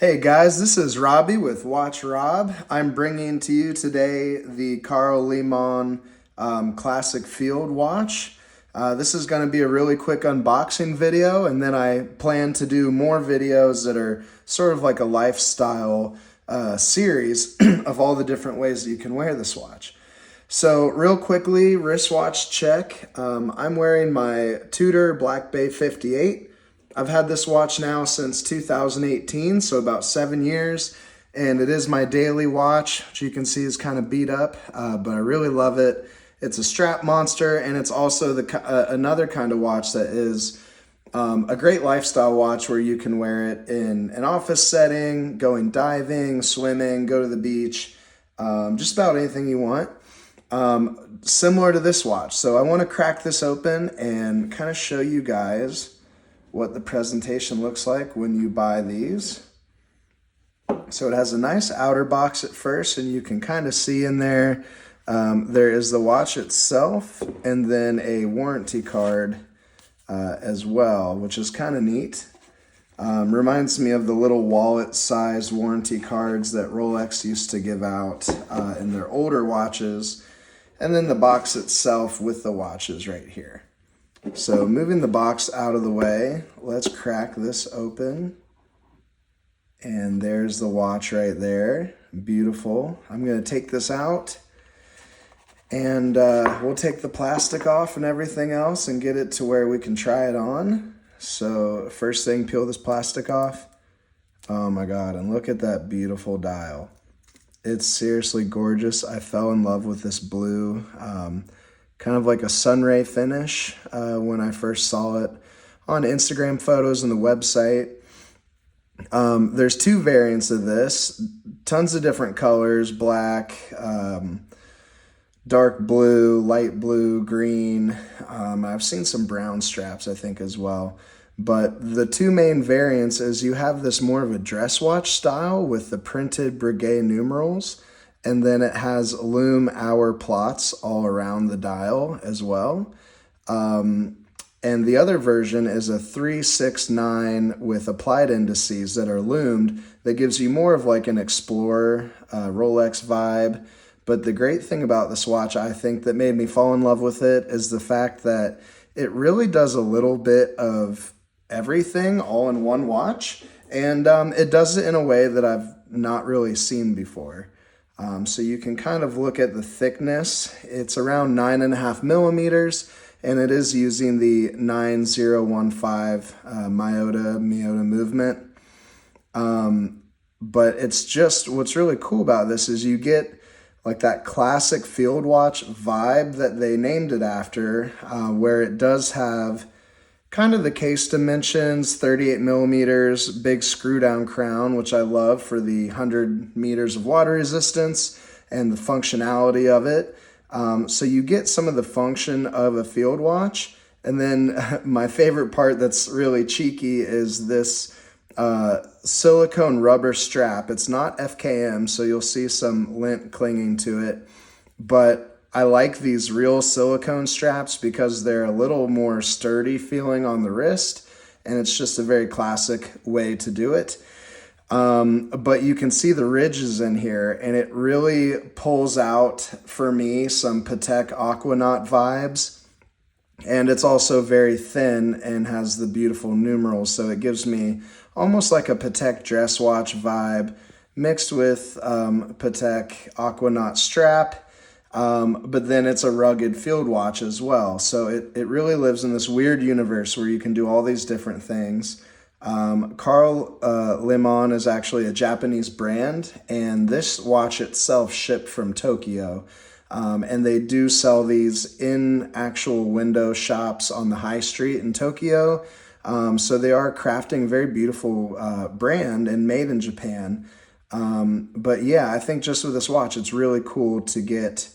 Hey guys, this is Robbie with Watch Rob. I'm bringing to you today the Karl Leimon Classic Field Watch. This is going to be a really quick unboxing video, and then I plan to do more videos that are sort of like a lifestyle series of all the different ways that you can wear this watch. So real quickly, wristwatch check. I'm wearing my Tudor Black Bay 58. I've had this watch now since 2018, so about 7 years, and it is my daily watch, which you can see is kind of beat up, but I really love it. It's a strap monster, and it's also another kind of watch that is a great lifestyle watch where you can wear it in an office setting, going diving, swimming, go to the beach, just about anything you want. Similar to this watch. So I want to crack this open and kind of show you guys what the presentation looks like when you buy these. So it has a nice outer box at first, and you can kind of see in there, there is the watch itself and then a warranty card as well, which is kind of neat. Reminds me of the little wallet-sized warranty cards that Rolex used to give out in their older watches, and then the box itself with the watches right here. So moving the box out of the way, let's crack this open. And there's the watch right there. Beautiful. I'm going to take this out, and we'll take the plastic off and everything else and get it to where we can try it on. So first thing, peel this plastic off. Oh my God, and look at that beautiful dial. It's seriously gorgeous. I fell in love with this blue, kind of like a sunray finish when I first saw it on Instagram photos and the website. There's two variants of this, tons of different colors, black, dark blue, light blue, green. I've seen some brown straps, I think, as well. But the two main variants is you have this more of a dress watch style with the printed Breguet numerals, and then it has lume hour plots all around the dial as well. And the other version is a 369 with applied indices that are lumed that gives you more of like an Explorer Rolex vibe. But the great thing about this watch, I think, that made me fall in love with it is the fact that it really does a little bit of everything all in one watch. And it does it in a way that I've not really seen before. So you can kind of look at the thickness. It's around 9.5 millimeters, and it is using the 9015 Miyota movement. But it's just, what's really cool about this is you get like that classic field watch vibe that they named it after, where it does have kind of the case dimensions, 38 millimeters, big screw down crown, which I love for the 100 meters of water resistance and the functionality of it. So you get some of the function of a field watch. And then my favorite part that's really cheeky is this silicone rubber strap. It's not FKM, so you'll see some lint clinging to it, but I like these real silicone straps because they're a little more sturdy feeling on the wrist, and it's just a very classic way to do it. But you can see the ridges in here, and it really pulls out, for me, some Patek Aquanaut vibes. And it's also very thin and has the beautiful numerals, so it gives me almost like a Patek dress watch vibe mixed with Patek Aquanaut strap. But then it's a rugged field watch as well. So it really lives in this weird universe where you can do all these different things. Karl Leimon is actually a Japanese brand, and this watch itself shipped from Tokyo. And they do sell these in actual window shops on the high street in Tokyo. So they are crafting a very beautiful brand and made in Japan. But yeah, I think just with this watch, it's really cool to get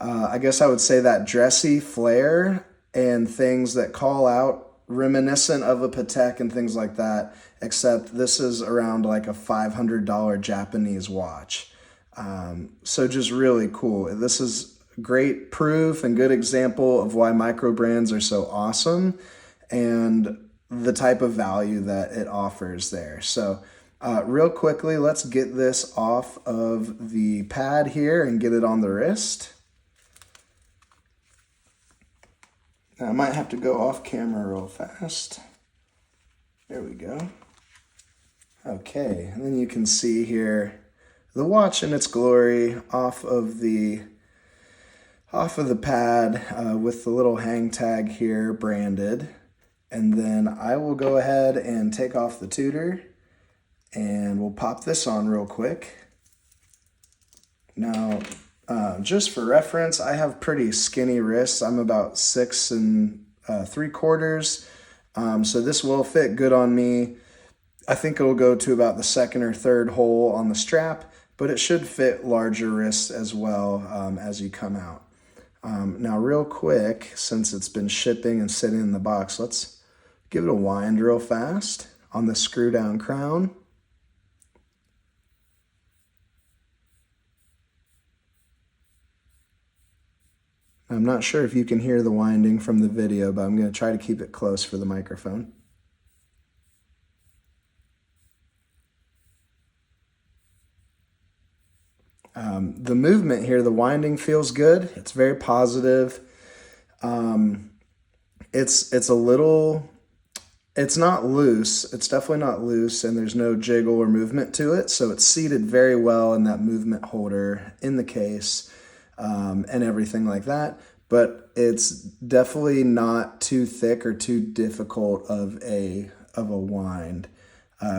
I guess I would say that dressy flair and things that call out reminiscent of a Patek and things like that, except this is around like a $500 Japanese watch. So just really cool. This is great proof and good example of why micro brands are so awesome and the type of value that it offers there. So Real quickly, let's get this off of the pad here and get it on the wrist. Now, I might have to go off camera real fast. There we go. Okay, and then you can see here the watch in its glory off of the pad with the little hang tag here branded. And then I will go ahead and take off the tutor and we'll pop this on real quick. Now, just for reference, I have pretty skinny wrists. I'm about 6 3/4. So this will fit good on me. I think it'll go to about the 2nd or 3rd hole on the strap, but it should fit larger wrists as well as you come out. Now real quick, since it's been shipping and sitting in the box, let's give it a wind real fast on the screw down crown. I'm not sure if you can hear the winding from the video, but I'm going to try to keep it close for the microphone. The movement here, the winding feels good. It's very positive. It's not loose. It's definitely not loose, and there's no jiggle or movement to it. So it's seated very well in that movement holder in the case and everything like that. But it's definitely not too thick or too difficult of a wind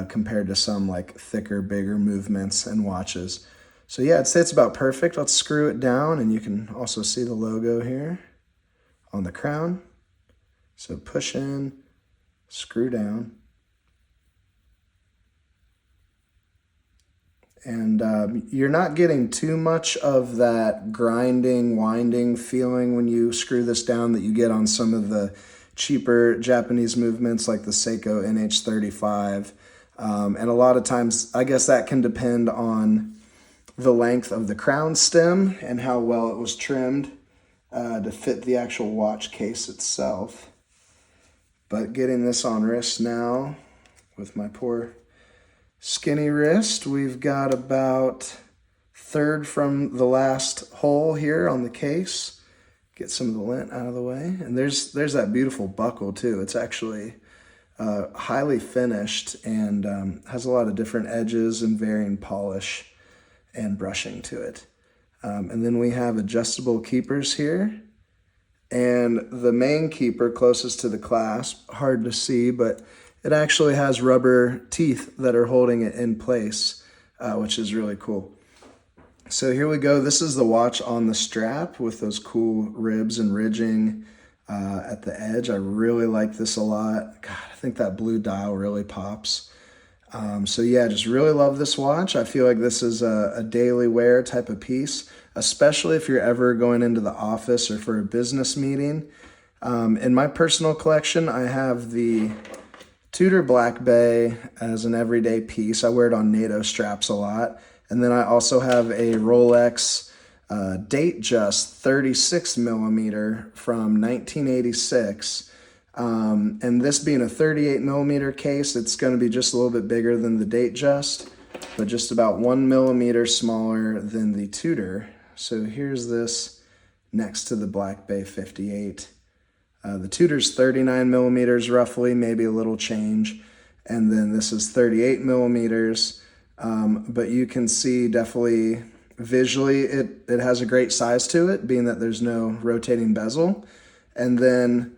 compared to some like thicker, bigger movements and watches. So yeah, I'd say it's about perfect. Let's screw it down, and you can also see the logo here on the crown. So push in, screw down. And you're not getting too much of that grinding, winding feeling when you screw this down that you get on some of the cheaper Japanese movements like the Seiko NH35. And a lot of times, I guess that can depend on the length of the crown stem and how well it was trimmed to fit the actual watch case itself. But getting this on wrist now with my poor skinny wrist, we've got about 1/3 from the last hole here on the case. Get some of the lint out of the way. And there's that beautiful buckle too. It's actually highly finished and has a lot of different edges and varying polish and brushing to it. And then we have adjustable keepers here. And the main keeper closest to the clasp, hard to see, but it actually has rubber teeth that are holding it in place, which is really cool. So here we go. This is the watch on the strap with those cool ribs and ridging at the edge. I really like this a lot. God, I think that blue dial really pops. So yeah, just really love this watch. I feel like this is a daily wear type of piece, especially if you're ever going into the office or for a business meeting. In my personal collection, I have the Tudor Black Bay as an everyday piece. I wear it on NATO straps a lot. And then I also have a Rolex Datejust 36 millimeter from 1986. And this being a 38 millimeter case, it's going to be just a little bit bigger than the Datejust, but just about 1 millimeter smaller than the Tudor. So here's this next to the Black Bay 58. The Tudor's 39 millimeters roughly, maybe a little change. And then this is 38 millimeters. But you can see definitely visually it has a great size to it, being that there's no rotating bezel. And then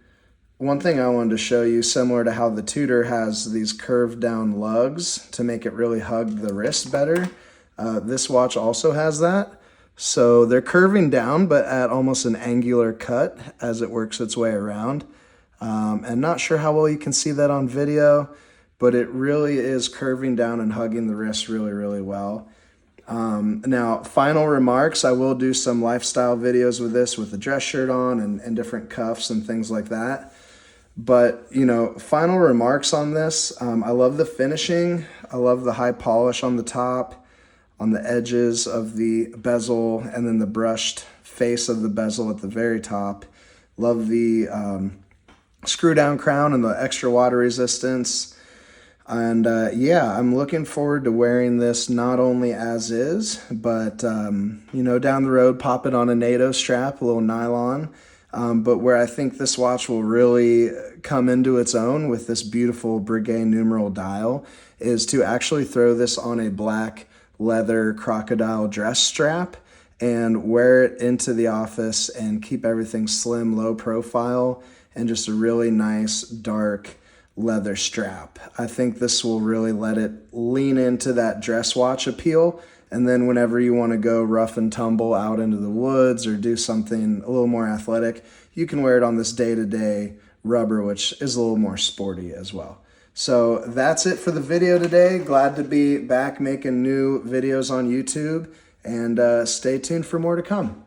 one thing I wanted to show you, similar to how the Tudor has these curved down lugs to make it really hug the wrist better, this watch also has that. So they're curving down, but at almost an angular cut as it works its way around. And not sure how well you can see that on video, but it really is curving down and hugging the wrist really, really well. Now, final remarks, I will do some lifestyle videos with this with a dress shirt on and different cuffs and things like that. But, you know, final remarks on this, I love the finishing. I love the high polish on the top, on the edges of the bezel, and then the brushed face of the bezel at the very top. Love the screw down crown and the extra water resistance. And yeah, I'm looking forward to wearing this not only as is, but you know, down the road, pop it on a NATO strap, a little nylon. But where I think this watch will really come into its own with this beautiful Breguet numeral dial is to actually throw this on a black leather crocodile dress strap and wear it into the office and keep everything slim, low profile, and just a really nice dark leather strap. I think this will really let it lean into that dress watch appeal. And then whenever you want to go rough and tumble out into the woods or do something a little more athletic, you can wear it on this day-to-day rubber, which is a little more sporty as well. So that's it for the video today. Glad to be back making new videos on YouTube, and stay tuned for more to come.